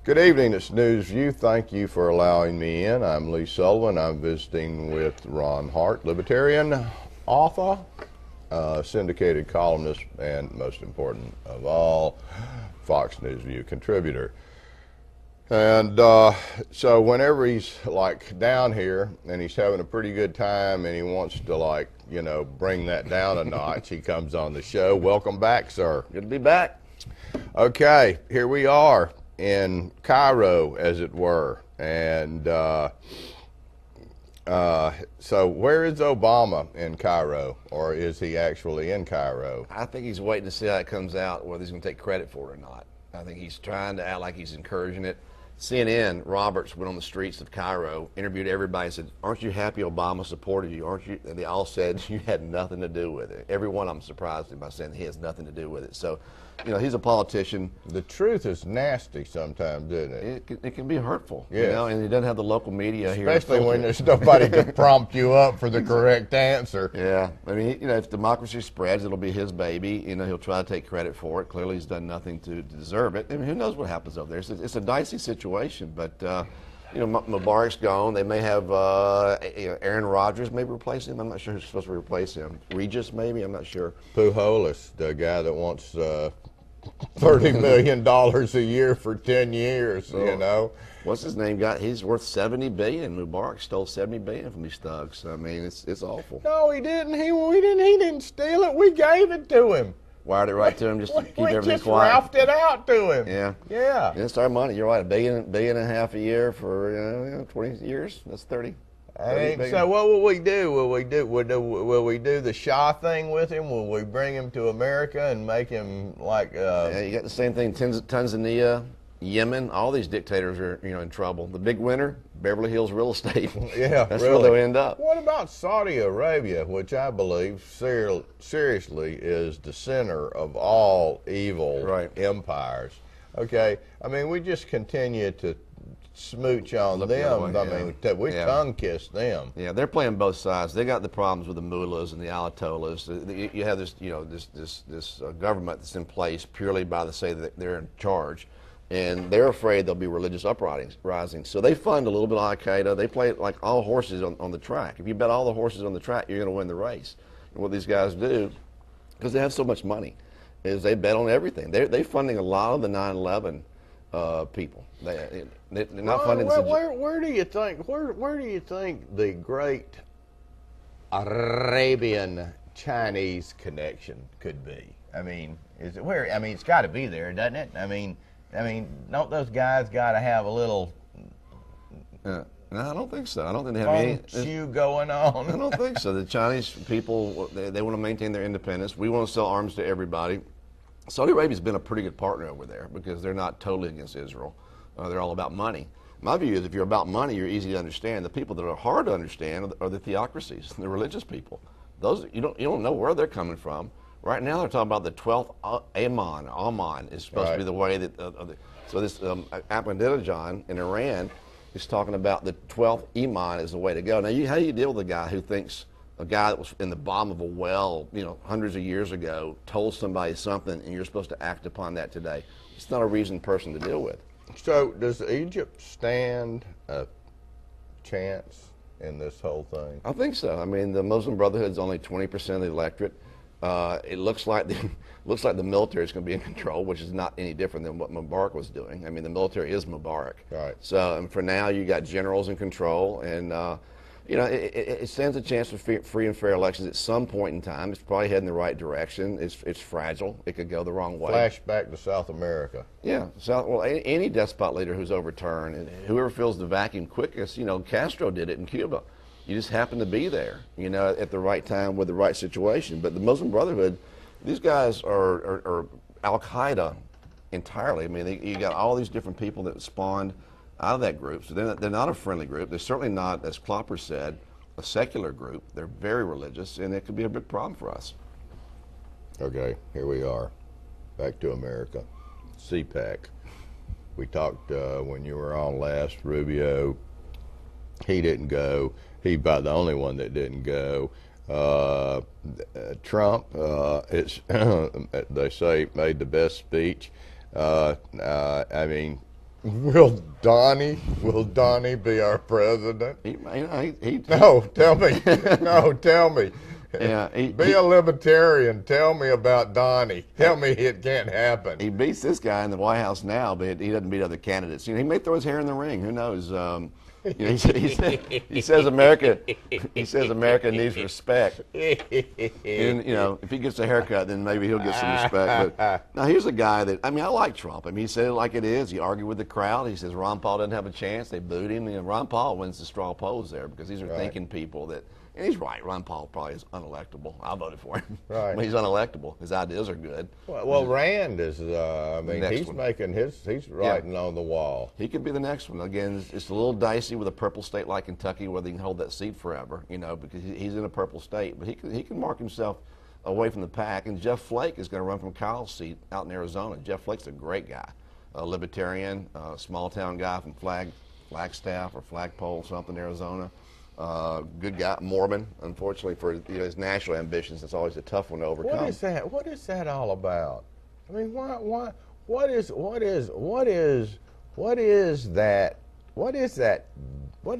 Good evening, it's News View. Thank you for allowing me in. I'm Lee Sullivan. I'm visiting with Ron Hart, Libertarian author, syndicated columnist, and most important of all, Fox News View contributor. And so whenever he's like down here and he's having a pretty good time and he wants to bring that down a notch, he comes on the show. Welcome back, sir. Good to be back. Okay, here we are in Cairo, as it were. And so where is Obama in Cairo, or is he actually in Cairo? I think he's waiting to see how it comes out, whether he's going to take credit for it or not. I think he's trying to act like he's encouraging it. CNN, Roberts, went on the streets of Cairo, interviewed everybody, and said, "Aren't you happy Obama supported you? Aren't you?" And they all said, "You had nothing to do with it." Everyone, I'm surprised him by saying he has nothing to do with it. So, he's a politician. The truth is nasty sometimes, isn't it? It can be hurtful, yes. And he doesn't have the local media here. Especially when there's nobody to prompt you up for the correct answer. Yeah, I mean, if democracy spreads, it'll be his baby. He'll try to take credit for it. Clearly, he's done nothing to deserve it. I mean, who knows what happens over there? It's a dicey situation, but Mubarak's gone. They may have Aaron Rodgers maybe replace him. I'm not sure who's supposed to replace him. Regis maybe. I'm not sure. Pujols, the guy that wants $30 million a year for 10 years. What's his name? He's worth $70 billion. Mubarak stole $70 billion from these thugs. I mean, it's awful. No, he didn't. He didn't steal it. We gave it to him. Wired it right to him just to keep everything just quiet. Ralphed it out to him. Yeah. It's our money. You're right. $1.5 billion a year for 20 years. That's 30. So what will we do? Will we do the Shah thing with him? Will we bring him to America and make him like? Yeah, you got the same thing. Tanzania, Yemen, all these dictators are in trouble. The big winner, Beverly Hills real estate. Yeah, that's really. where they'll end up. What about Saudi Arabia, which I believe seriously is the center of all evil empires? Okay, I mean we just continue to smooch on them. We tongue kiss them. Yeah, they're playing both sides. They got the problems with the mullahs and the ayatollahs. You have this government that's in place purely by the say that they're in charge, and they're afraid there'll be religious uprisings. So they fund a little bit of Al Qaeda. They play like all horses on the track. If you bet all the horses on the track, you're going to win the race. And what these guys do, because they have so much money, is they bet on everything. They're funding a lot of the 9/11 people. They're not funding. Where do you think? Where do you think the great Arabian Chinese connection could be? I mean, is it where? I mean, it's got to be there, doesn't it? I mean, don't those guys got to have a little? No, I don't think so. I don't think they have any shoe going on. I don't think so. The Chinese people, they want to maintain their independence. We want to sell arms to everybody. Saudi Arabia's been a pretty good partner over there because they're not totally against Israel. They're all about money. My view is if you're about money, you're easy to understand. The people that are hard to understand are the theocracies, the religious people. Those you don't know where they're coming from. Right now they're talking about the 12th Amman is supposed to be the way that. So this Ahmadinejad in Iran is talking about the 12th Imam is the way to go. Now, how do you deal with a guy who thinks a guy that was in the bottom of a well, hundreds of years ago, told somebody something, and you're supposed to act upon that today? It's not a reasoned person to deal with. So, does Egypt stand a chance in this whole thing? I think so. I mean, the Muslim Brotherhood is only 20% of the electorate. It looks like the military is going to be in control, which is not any different than what Mubarak was doing. I mean, the military is Mubarak. Right. So, for now, you got generals in control, and it stands a chance for free and fair elections at some point in time. It's probably heading the right direction. It's fragile. It could go the wrong way. Flashback to South America. Yeah. Any despot leader who's overturned, and whoever fills the vacuum quickest, Castro did it in Cuba. You just happen to be there, at the right time with the right situation. But the Muslim Brotherhood, these guys are Al Qaeda entirely. I mean, you got all these different people that spawned out of that group. So they're not a friendly group. They're certainly not, as Klopper said, a secular group. They're very religious, and it could be a big problem for us. Okay, here we are, back to America. CPAC. We talked when you were on last. Rubio, he didn't go. He about the only one that didn't go. Trump, they say, made the best speech. I mean, Will Donnie be our president? No, tell me. No, tell me. Yeah, be a libertarian. Tell me about Donnie. Tell me it can't happen. He beats this guy in the White House now, but he doesn't beat other candidates. He may throw his hair in the ring. Who knows? He says America. He says America needs respect. And if he gets a haircut, then maybe he'll get some respect. But now here's a guy that I like Trump. He said it like it is. He argued with the crowd. He says Ron Paul doesn't have a chance. They booed him. And Ron Paul wins the straw polls there because these are thinking people that. And he's right. Ron Paul probably is unelectable. I voted for him. Right. He's unelectable. His ideas are good. Well, Rand is. He's making He's writing on the wall. He could be the next one. Again, it's a little dicey with a purple state like Kentucky, whether he can hold that seat forever. Because he's in a purple state, but he can mark himself away from the pack. And Jeff Flake is going to run from Kyle's seat out in Arizona. Jeff Flake's a great guy, a libertarian, small town guy from Flagstaff or Flagpole, something, Arizona. Good guy, Mormon. Unfortunately for his national ambitions, that's always a tough one to overcome. What is that? What is that all about? Why? What is that? What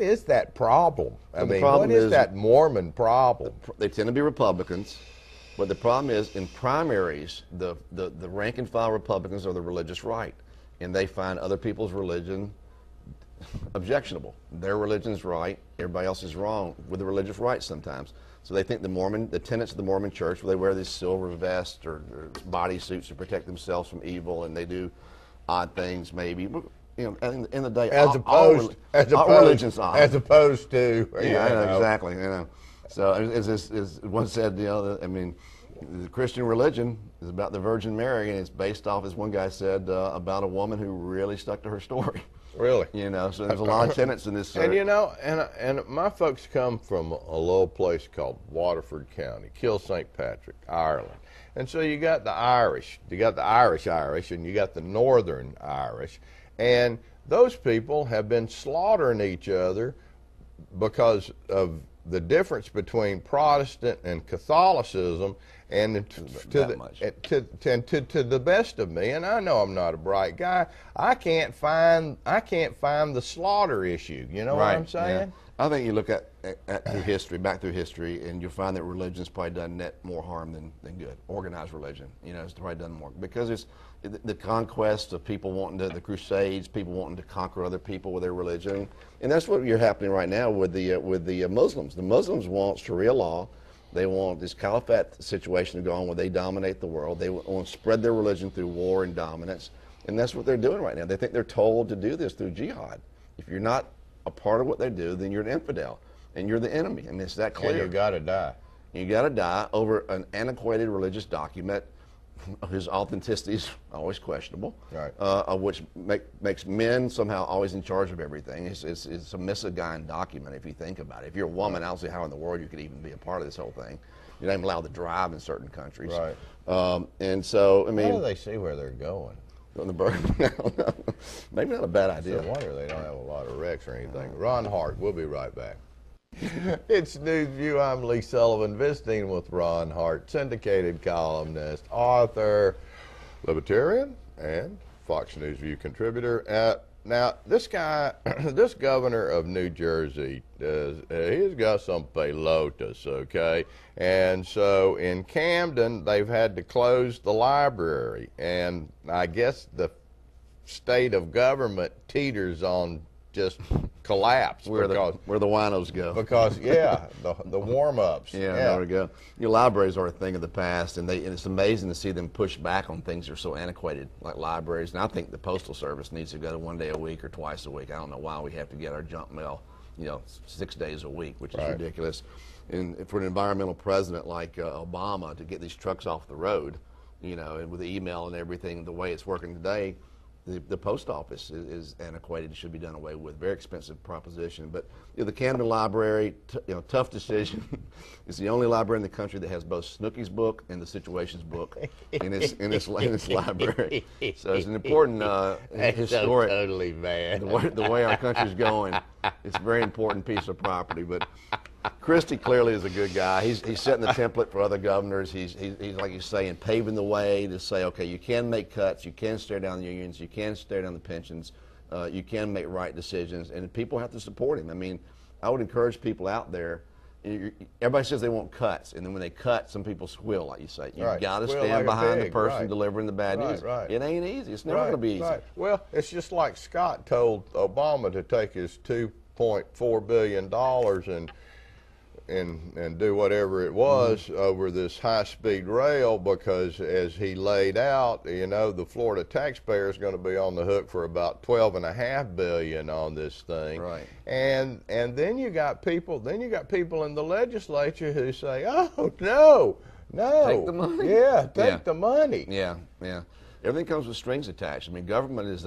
is that problem? What is that Mormon problem? They tend to be Republicans, but the problem is in primaries, the rank and file Republicans are the religious right, and they find other people's religion objectionable. Their religion's right, everybody else is wrong with the religious right sometimes. So they think the tenets of the Mormon church, where they wear these silver vests or body suits to protect themselves from evil, and they do odd things maybe. In the day, as opposed religion's odd. As opposed to exactly. So as one said, the Christian religion is about the Virgin Mary, and it's based off, as one guy said, about a woman who really stuck to her story. Really? So there's a lot of tenets in this. And and my folks come from a little place called Waterford County, Kill St. Patrick, Ireland. And so you got the Irish, and you got the Northern Irish. And those people have been slaughtering each other because of the difference between Protestant and Catholicism. And to the best of me, and I know I'm not a bright guy, I can't find the slaughter issue. You know what I'm saying? Yeah. I think you look at back through history, and you'll find that religion's probably done net more harm than good. Organized religion, it's probably done more because it's the conquest of people wanting the Crusades, people wanting to conquer other people with their religion, and that's what you're happening right now with the Muslims. The Muslims want Sharia law. They want this caliphate situation to go on where they dominate the world. They want to spread their religion through war and dominance. And that's what they're doing right now. They think they're told to do this through jihad. If you're not a part of what they do, then you're an infidel. And you're the enemy. It's that clear. And you got to die. You got to die over an antiquated religious document whose authenticity is always questionable, right. Which makes men somehow always in charge of everything. It's a misaligned document if you think about it. If you're a woman, I don't see how in the world you could even be a part of this whole thing. You're not even allowed to drive in certain countries. Right. And so, how do they see where they're going? On the bird? Maybe not a bad idea. No wonder they don't have a lot of wrecks or anything. Ron Hart, we'll be right back. It's News View. I'm Lee Sullivan, visiting with Ron Hart, syndicated columnist, author, libertarian, and Fox News View contributor. Now, this guy, this governor of New Jersey, he's got some pelotas, okay? And so in Camden, they've had to close the library, and I guess the state of government teeters on just collapse. Where the winos go. Because, the warm-ups. There we go. Your libraries are a thing of the past, and it's amazing to see them push back on things that are so antiquated, like libraries. And I think the Postal Service needs to go to 1 day a week or twice a week. I don't know why we have to get our junk mail, 6 days a week, which is ridiculous. And for an environmental president like Obama to get these trucks off the road, and with the email and everything, the way it's working today, the post office is antiquated and should be done away with. Very expensive proposition. But the Camden Library, tough decision. It's the only library in the country that has both Snooki's book and the Situations book in its library. So it's an important historic. So totally bad. The way our country's going, it's a very important piece of property. But Christie clearly is a good guy. He's setting the template for other governors. He's like he's saying, paving the way to say, okay, you can make cuts, you can stare down the unions, you can stare down the pensions, you can make right decisions, and people have to support him. I mean, I would encourage people out there. Everybody says they want cuts, and then when they cut, some people squeal, like you say. You've got to stand like behind the person delivering the bad news. Right. It ain't easy. It's never going to be easy. Well, it's just like Scott told Obama to take his $2.4 billion and do whatever it was over this high-speed rail, because as he laid out, the Florida taxpayer is going to be on the hook for about $12.5 billion on this thing. Right. And then you got people in the legislature who say, "Oh, no, take the money." Yeah, take the money. Yeah. Everything comes with strings attached. I mean, government is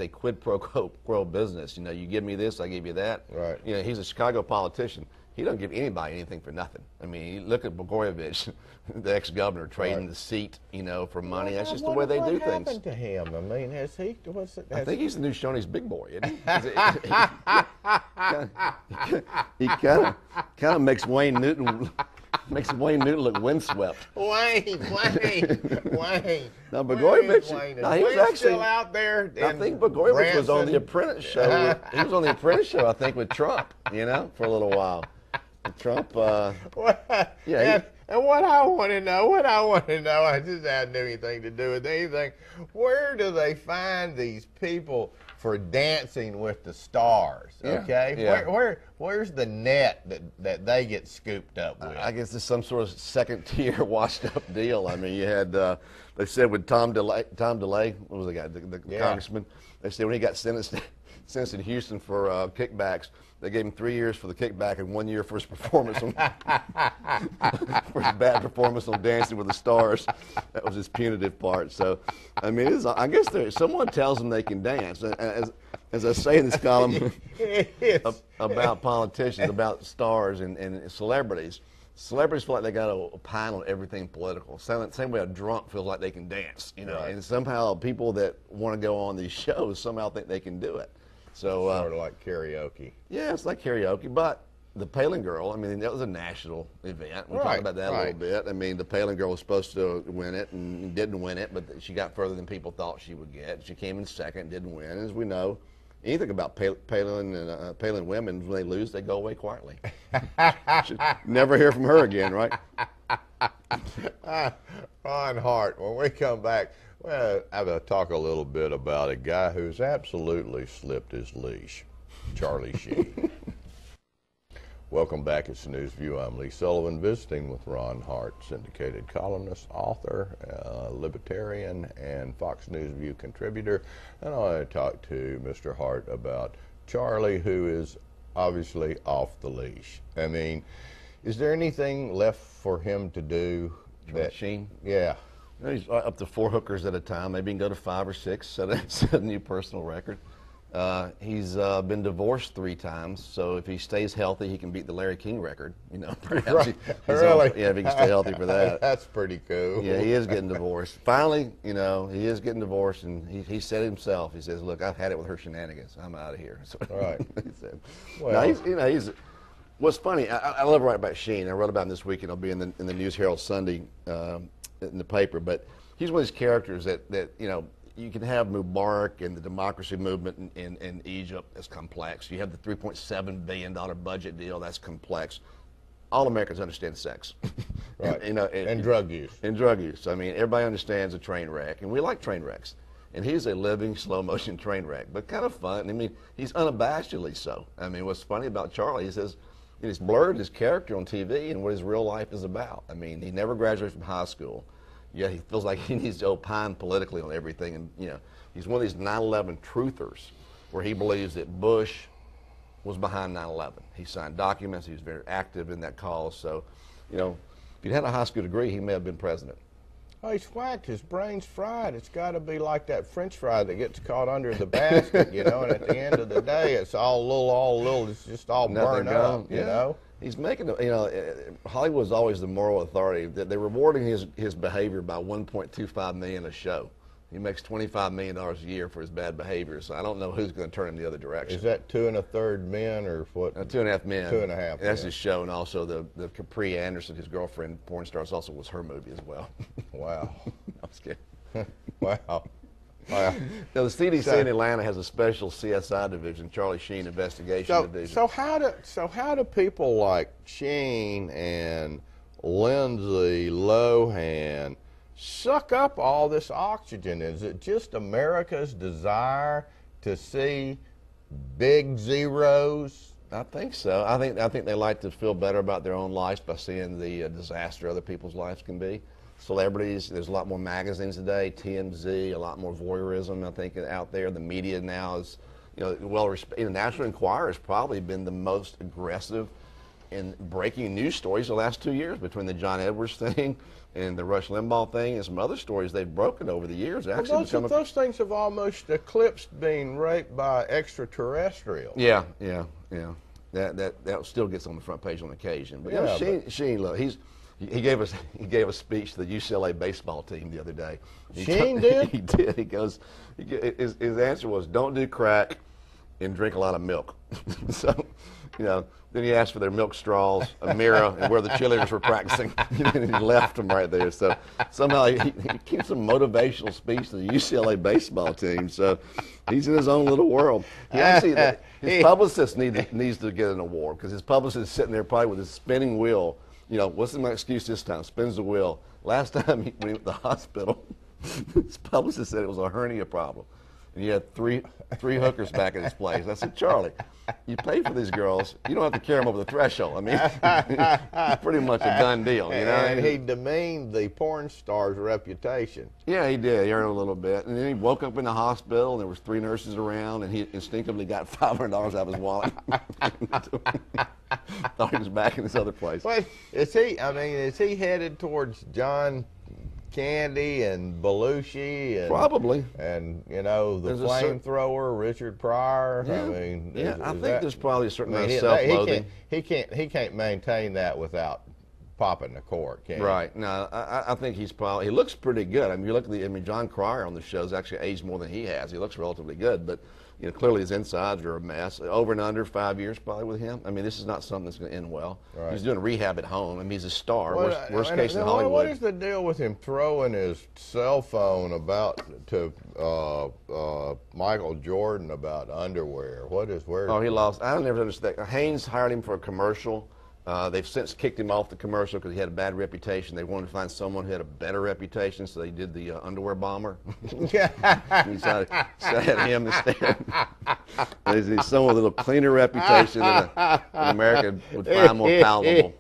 a quid pro quo business. You give me this, I give you that. Right. He's a Chicago politician. He doesn't give anybody anything for nothing. I mean, you look at Blagojevich, the ex-governor, trading the seat, for money. That's just the way they do things. What happened to him? I mean, I think he's the new Shoney's big boy, isn't he? He kind of makes Wayne Newton look windswept. Wayne. Now, Blagojevich, he was actually still out there. I think Blagojevich was on the Apprentice show. He was on the Apprentice show, I think, with Trump, for a little while. Trump, yeah. And what I want to know, I just hadn't anything to do with anything. Where do they find these people for Dancing with the Stars? Okay, yeah. Where's the net that they get scooped up with? I guess it's some sort of second-tier washed-up deal. I mean, you had they said with Tom DeLay, what was the guy, the congressman? They said when he got sentenced in Houston for kickbacks, they gave him 3 years for the kickback and 1 year for his performance for his bad performance on Dancing with the Stars. That was his punitive part. So, I mean, I guess someone tells them they can dance. As I say in this column about politicians, about stars and celebrities. Celebrities feel like they got to opine on everything political. Same way a drunk feels like they can dance, Right. And somehow people that want to go on these shows somehow think they can do it. So sort of like karaoke. Yeah, it's like karaoke, but the Palin Girl, I mean, that was a national event. We talked about that a little bit. I mean, the Palin Girl was supposed to win it and didn't win it, but she got further than people thought she would get. She came in second, didn't win. As we know, anything about Palin and Palin women, when they lose, they go away quietly. Should never hear from her again, right? Ron Hart, when we come back, well, I'm going to talk a little bit about a guy who's absolutely slipped his leash, Charlie Sheen. Welcome back. It's News View. I'm Lee Sullivan, visiting with Ron Hart, syndicated columnist, author, libertarian, and Fox News View contributor. And I want to talk to Mr. Hart about Charlie, who is obviously off the leash. I mean, is there anything left for him to do? Sheen? Yeah. He's up to 4 hookers at a time. Maybe he can go to 5 or 6, set a new personal record. He's been divorced 3 times, so if he stays healthy, he can beat the Larry King record. Perhaps right. Really? Yeah, if he can stay healthy for that. That's pretty cool. Yeah, he is getting divorced. Finally, he is getting divorced, and he said himself, he says, "Look, I've had it with her shenanigans. I'm out of here." So, right. He said. Well, now, he's. What's funny, I love to write about Sheen. I wrote about him this week, and I'll be in the News Herald Sunday in the paper. But he's one of these characters that you can have Mubarak and the democracy movement in Egypt. That's complex. You have the $3.7 billion budget deal. That's complex. All Americans understand sex. Right. And drug use. And drug use. I mean, everybody understands a train wreck, and we like train wrecks. And he's a living slow motion train wreck, but kind of fun. I mean, he's unabashedly so. I mean, what's funny about Charlie, he says, he's blurred his character on TV and what his real life is about. I mean, he never graduated from high school. Yeah, he feels like he needs to opine politically on everything. And, he's one of these 9/11 truthers where he believes that Bush was behind 9/11. He signed documents. He was very active in that cause. So, if he'd had a high school degree, he may have been president. Oh, he's whacked. His brain's fried. It's got to be like that French fry that gets caught under the basket, and at the end of the day, it's all little. It's just all burned up, He's making, Hollywood's always the moral authority. That they're rewarding his behavior by $1.25 million a show. He makes $25 million a year for his bad behavior, so I don't know who's going to turn him the other direction. Is that 2 1/3 men or what? 2.5 Men. 2.5. That's his show, and also the Capri Anderson, his girlfriend, porn stars, also was her movie as well. Wow. I'm just kidding. Wow. Well, Now, the CDC in Atlanta has a special CSI division, Charlie Sheen Investigation Division. So how do people like Sheen and Lindsay Lohan suck up all this oxygen? Is it just America's desire to see big zeros? I think so. I think they like to feel better about their own lives by seeing the disaster other people's lives can be. Celebrities, there's a lot more magazines today, TMZ, a lot more voyeurism, I think, out there. The media now is, the National Enquirer has probably been the most aggressive in breaking news stories the last 2 years, between the John Edwards thing and the Rush Limbaugh thing and some other stories they've broken over the years. Well, those things have almost eclipsed being raped by extraterrestrials. Yeah. That still gets on the front page on occasion. But Sheen, look, he gave a speech to the UCLA baseball team the other day. Sheen did? He did. He goes, his answer was, don't do crack and drink a lot of milk. So, then he asked for their milk straws, a mirror, and where the cheerleaders were practicing. And he left them right there. So somehow he keeps a motivational speech to the UCLA baseball team. So he's in his own little world. His publicist needs to get an award, because his publicist is sitting there probably with his spinning wheel. What's my excuse this time? Spins the wheel. Last time when he went to the hospital, his publicist said it was a hernia problem. And you had three hookers back at his place. I said, Charlie, you pay for these girls. You don't have to carry them over the threshold. I mean, it's pretty much a done deal, And he demeaned the porn star's reputation. Yeah, he did. He earned a little bit. And then he woke up in the hospital, and there was 3 nurses around, and he instinctively got $500 out of his wallet. Thought he was back in this other place. Wait, is he headed towards John Candy and Belushi and probably, and the flamethrower Richard Pryor? Yeah. I think there's probably a certain amount of self-loathing. He can't maintain that without popping the cork, can he? Right. No, I think he looks pretty good. I mean, you look at John Cryer on the show's actually aged more than he has. He looks relatively good, but clearly his insides are a mess. Over and under 5 years probably with him. I mean, this is not something that's going to end well. Right. He's doing rehab at home. I mean, he's a star. Worst case in Hollywood. What is the deal with him throwing his cell phone to Michael Jordan about underwear? He lost. I never understood that. Haynes hired him for a commercial. They've since kicked him off the commercial because he had a bad reputation. They wanted to find someone who had a better reputation, so they did the underwear bomber. He decided him instead. He's someone with a little cleaner reputation than America would find more palatable.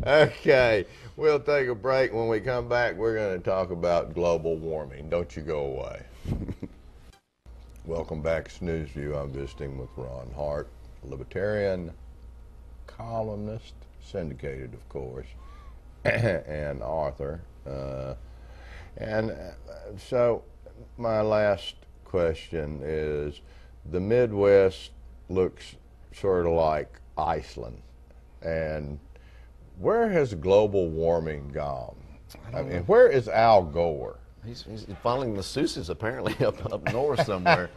Okay, we'll take a break. When we come back, we're going to talk about global warming. Don't you go away. Welcome back to Snooze View. I'm visiting with Ron Hart, libertarian columnist, syndicated, of course, and author. So my last question is, the Midwest looks sort of like Iceland, and where has global warming gone? I mean, where is Al Gore? He's following masseuses apparently up north somewhere.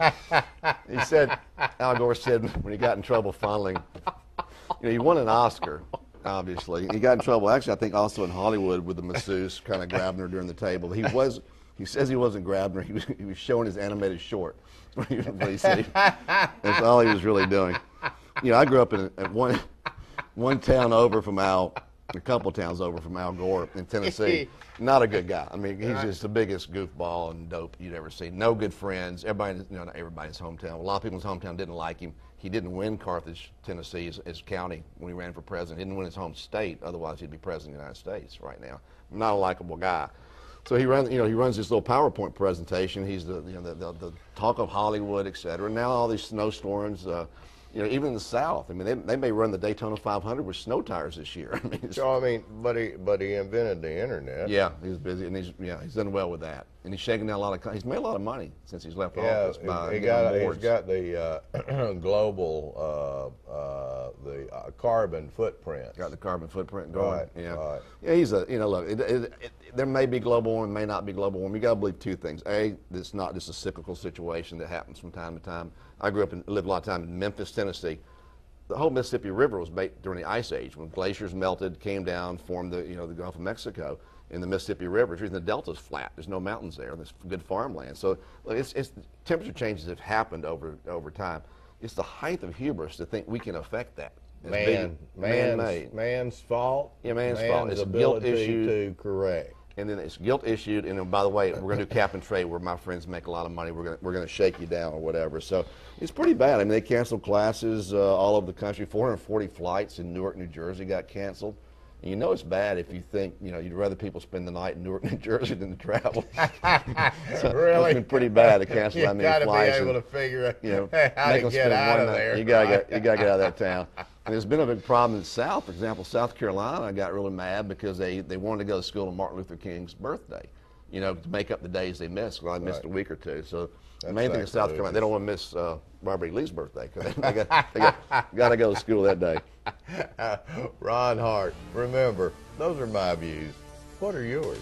Al Gore said when he got in trouble fondling, he won an Oscar, obviously. He got in trouble, actually, I think also in Hollywood with the masseuse kind of grabbing her during the table. He says he wasn't grabbing her. He was showing his animated short. That's what he said. That's all he was really doing. I grew up in one town over from Al, a couple towns over from Al Gore in Tennessee. Not a good guy. I mean, he's just the biggest goofball and dope you'd ever seen. No good friends. Everybody, not everybody in his hometown. A lot of people in his hometown didn't like him. He didn't win Carthage, Tennessee, as county when he ran for president. He didn't win his home state. Otherwise, he'd be president of the United States right now. Not a likable guy. So he runs this little PowerPoint presentation. He's the talk of Hollywood, et cetera. Now all these snowstorms. Even in the South. I mean, they may run the Daytona 500 with snow tires this year. But he invented the internet. Yeah, he's busy, and he's done well with that. And he's shaking down a lot of. He's made a lot of money since he's left office. He's got the global carbon footprint. Got the carbon footprint going. Right, yeah, right. Yeah. He's look. There may be global warming, may not be global warming. You got to believe two things. A, it's not just a cyclical situation that happens from time to time. I grew up and lived a lot of time in Memphis, Tennessee. The whole Mississippi River was made during the Ice Age when glaciers melted, came down, formed the Gulf of Mexico. in the Mississippi River. The reason the delta's flat. There's no mountains there. There's good farmland. So it's temperature changes have happened over time. It's the height of hubris to think we can affect that. Man's fault. Yeah, man's fault. It's a guilt issue to correct. And then it's guilt issued. And by the way, we're going to do cap and trade where my friends make a lot of money. We're going to shake you down or whatever. So it's pretty bad. I mean, they canceled classes all over the country. 440 flights in Newark, New Jersey got canceled. And you know it's bad if you think, you'd rather people spend the night in Newark, New Jersey than to travel. So really? It's been pretty bad to cancel that many flights. You got to be able to figure out how make to them get spend out one of night. there. You got to get out of that town. And there's been a big problem in the South. For example, South Carolina got really mad because they wanted to go to school on Martin Luther King's birthday, to make up the days they missed. Well, I missed a week or two. So the main thing in South Carolina, they don't want to miss Robert E. Lee's birthday because they got to go to school that day. Ron Hart, remember, those are my views. What are yours?